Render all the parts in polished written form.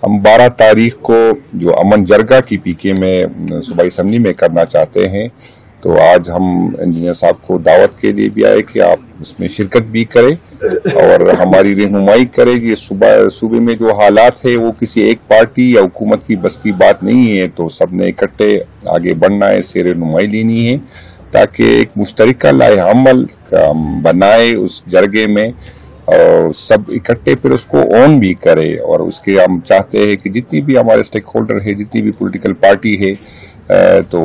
हम 12 तारीख को जो अमन जरगा की पीके में सूबाई असम्बली में करना चाहते हैं, तो आज हम इंजीनियर साहब को दावत के लिए भी आए कि आप उसमें शिरकत भी करें और हमारी रहनुमाई करें कि सूबे में जो हालात है वो किसी एक पार्टी या हुकूमत की बस की बात नहीं है, तो सब ने इकट्ठे आगे बढ़ना है, इससे रहनुमाई लेनी है ताकि एक मुश्तरका लाएअमल बनाए उस जरगे में और सब इकट्ठे फिर उसको ऑन भी करे। और उसके हम चाहते हैं कि जितनी भी हमारे स्टेक होल्डर है, जितनी भी पॉलिटिकल पार्टी है, तो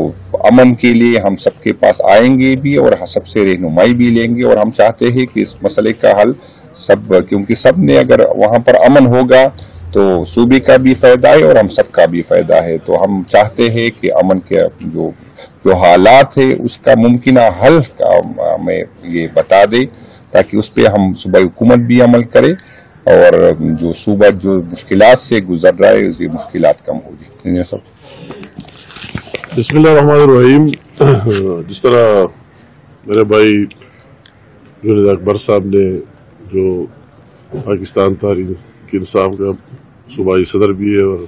अमन के लिए हम सबके पास आएंगे भी और सबसे रहनुमाई भी लेंगे। और हम चाहते हैं कि इस मसले का हल क्योंकि सब ने अगर वहाँ पर अमन होगा तो सूबे का भी फायदा है और हम सबका भी फायदा है। तो हम चाहते हैं कि अमन के जो हालात है उसका मुमकिन हल का हमें ये बता दे ताकि उस पर हम सूबाई हुकूमत भी अमल करे और जो सूबा जो मुश्किलात से गुजर रहा है ये मुश्किलात कम होगी। सब बिस्मिल्लाहिर्रहमानिर्रहीम। जिस तरह मेरे भाई जुनैद अकबर साहब ने जो पाकिस्तान तहरीक इंसाफ का सूबाई सदर भी है और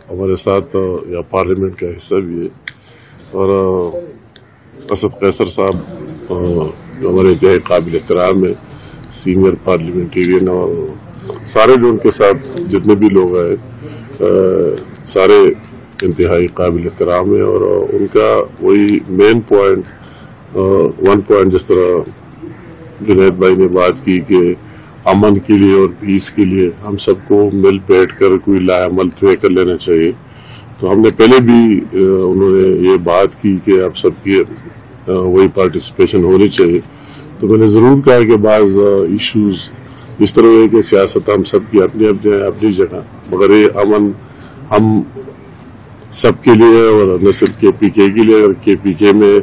हमारे साथ या पार्लियामेंट का हिस्सा भी है, और असद कैसर साहब जो हमारे इंतहाई काबिल एहतराम है, सीनियर पार्लियामेंटेरियन, और सारे जो उनके साथ जितने भी लोग आए सारे इंतहाई काबिल एहतराम है। और उनका वही मेन पॉइंट वन पॉइंट जिस तरह जुनैद भाई ने बात की कि अमन के लिए और पीस के लिए हम सबको मिल बैठ कर कोई लाएअमल तय कर लेना चाहिए। तो हमने पहले भी उन्होंने ये बात की कि आप सबकी वही पार्टिसिपेशन होनी चाहिए। तो मैंने ज़रूर कहा कि बाज़ इश्यूज़ इस तरह है कि सियासत हम सबकी अपनी जगह, मगर ये अमन हम सबके लिए और न सिर्फ KPK के लिए। अगर KPK में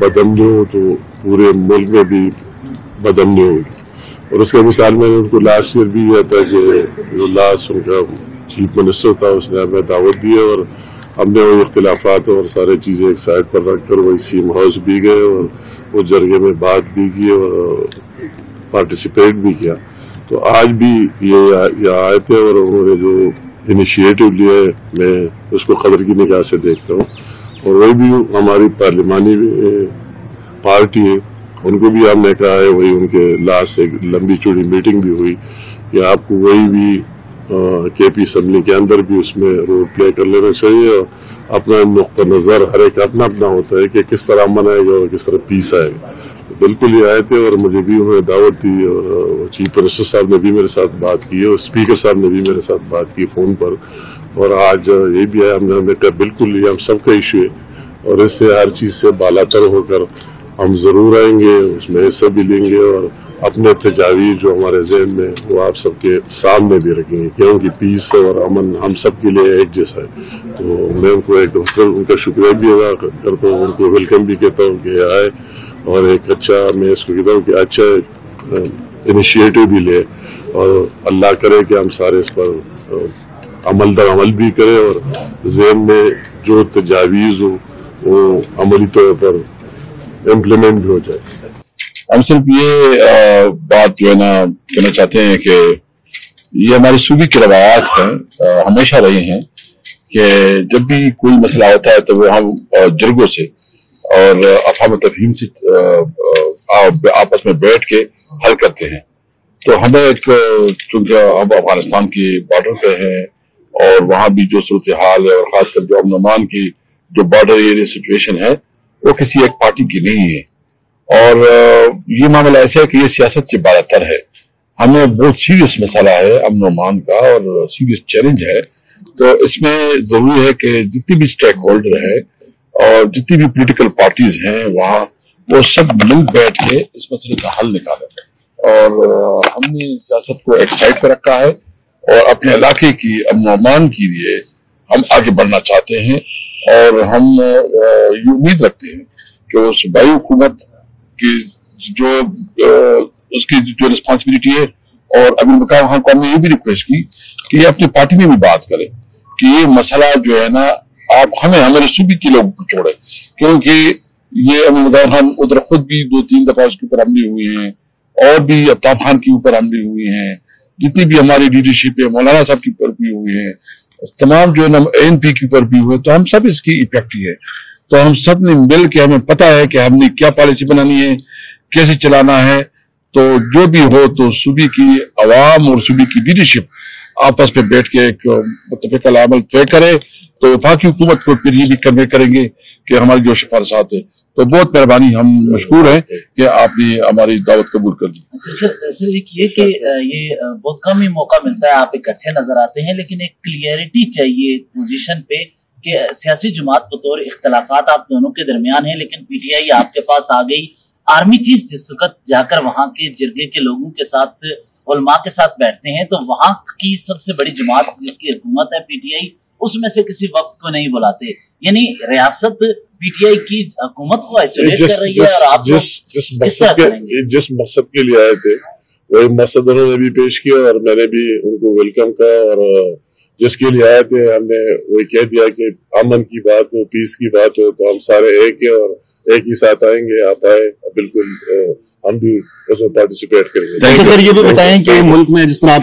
बदमनी हो तो पूरे मुल्क में भी बदमनी होगी। और उसके मिसाल मैंने उनको लास्ट ईयर भी दिया था कि जो लास्ट उनका चीफ मिनिस्टर था उसने हमें दावत दी और हमने वो इख्तिलाफात और सारे चीज़ें एक साइड पर रख कर वही सीम हाउस भी गए और वो जरगे में बात भी की और पार्टिसिपेट भी किया। तो आज भी ये आए थे और उन्होंने जो इनिशिएटिव लिया है मैं उसको कदर की निगाह से देखता हूँ। और वही भी हमारी पार्लिमानी पार्टी है, उनको भी हमने कहा है, वही उनके लास्ट एक लंबी चौड़ी मीटिंग भी हुई कि आपको वही भी KP असम्बली के अंदर भी उसमें रोल प्ले कर लेना चाहिए। और अपना नुक्ता नज़र हर एक अपना अपना होता है कि किस तरह अमन आएगा और किस तरह पीस आएगा। तो बिल्कुल ये आए थे और मुझे भी उन्होंने दावत दी और चीफ मिनिस्टर साहब ने भी मेरे साथ बात की और स्पीकर साहब ने भी मेरे साथ बात की फ़ोन पर। और आज ये भी आया, हमने कहा बिल्कुल ये हम सबका इशू है और इससे हर चीज़ से बालातर होकर हम ज़रूर आएंगे, उसमें हिस्सा भी लेंगे और अपने तजावीज़ जो हमारे जहन में वो आप सबके सामने भी रखेंगे, क्योंकि पीस और अमन हम सब के लिए एक जैसा है। तो मैं उनको एक उनका शुक्रिया भी अदा करता हूँ, उनको वेलकम भी कहता हूँ कि आए और एक अच्छा, मैं इसको कहता हूँ कि अच्छा इनिशिएटिव भी ले और अल्लाह करे कि हम सारे इस पर अमल भी करें और जहन में जो तजावीज़ हो वो अमली तौर पर इम्प्लीमेंट भी हो जाए। हम सिर्फ ये बात जो है ना कहना चाहते हैं कि ये हमारी सूबे की रवायात हैं, हमेशा रही हैं कि जब भी कोई मसला होता है तो वो हम जरगों से और अफ़हाम तफ़हीम से आपस में बैठ के हल करते हैं। तो हमें चूंकि अब अफगानिस्तान के बॉर्डर पे है और वहाँ भी जो सूरत हाल है और खासकर जो अमन अमान की जो बॉर्डर एरिया सिचुएशन है वो किसी एक पार्टी की नहीं है। और ये मामला ऐसा है कि ये सियासत से बालातर है। हमें बहुत सीरियस मसला है अमन अमान का और सीरियस चैलेंज है। तो इसमें जरूरी है कि जितनी भी स्टेक होल्डर है और जितनी भी पॉलिटिकल पार्टीज हैं वहाँ वो सब मिल बैठ के इस मसले का हल निकालें। और हमने सियासत को एक साइड पर रखा है और अपने इलाके की अमन अमान के लिए हम आगे बढ़ना चाहते हैं। और हम ये उम्मीद रखते हैं कि उस सूबाई हुकूमत की जो उसकी जो रिस्पॉन्सिबिलिटी है और अमीर मकाम खान को हमने ये भी रिक्वेस्ट की कि ये अपनी पार्टी में भी बात करे कि ये मसला जो है ना आप हमारे सूबे के लोगों को छोड़े, क्योंकि ये अमीर मकाम खान उधर खुद भी 2-3 दफा उसके ऊपर हमले हुए हैं और भी अफ्ताब खान के ऊपर हमले हुए हैं, जितनी भी हमारी लीडरशिप है मौलाना साहब के ऊपर भी हुए हैं तमाम जो है ना ANP के ऊपर भी हुए, तो हम सब इसकी इफेक्ट ही है। तो हम सब ने मिल के, हमें पता है कि हमने क्या पॉलिसी बनानी है, कैसे चलाना है। तो जो भी हो, तो सूबे की अवाम और सूबे की लीडरशिप आपस में बैठ के एक मुत्तफ़िक़ अमल तय करे, तो वफाकी हुकूमत को फिर ये भी कन्वे करेंगे कि हमारी जो सिफारिशात है। तो बहुत मेहरबानी, हम मशकूर हैं कि आपने हमारी दावत कबूल कर दी। अच्छा सर, एक ये कि ये बहुत कम ही मौका मिलता है, आप इकट्ठे नजर आते हैं, लेकिन एक क्लियरिटी चाहिए पोजीशन पे कि सियासी जमात बतौर इख्तलाफात आप दोनों के दरमियान है, लेकिन PTI आपके पास आ गई। आर्मी चीफ जिस वक्त जाकर वहां के जिरगे के लोगों के साथ, उलमा के साथ बैठते हैं, तो वहां की सबसे बड़ी जमात जिसकी हुकूमत है PTI, उसमें से किसी वक्त को नहीं बुलाते। यानी रियासत PTI की हुकूमत को आइसोलेट कर रही है, और आप जिस मकसद के लिए आए थे वही मकसद उन्होंने भी पेश किया, और मैंने भी उनको वेलकम कहा, और जिसके लिए आए थे हमने वही कह दिया कि अमन की बात हो, पीस की बात हो, तो हम सारे एक है और एक ही साथ आएंगे। आप आए, बिल्कुल हम भी उसमें पार्टिसिपेट करेंगे। सर, ये भी बताएं कि मुल्क में जिस तरह आप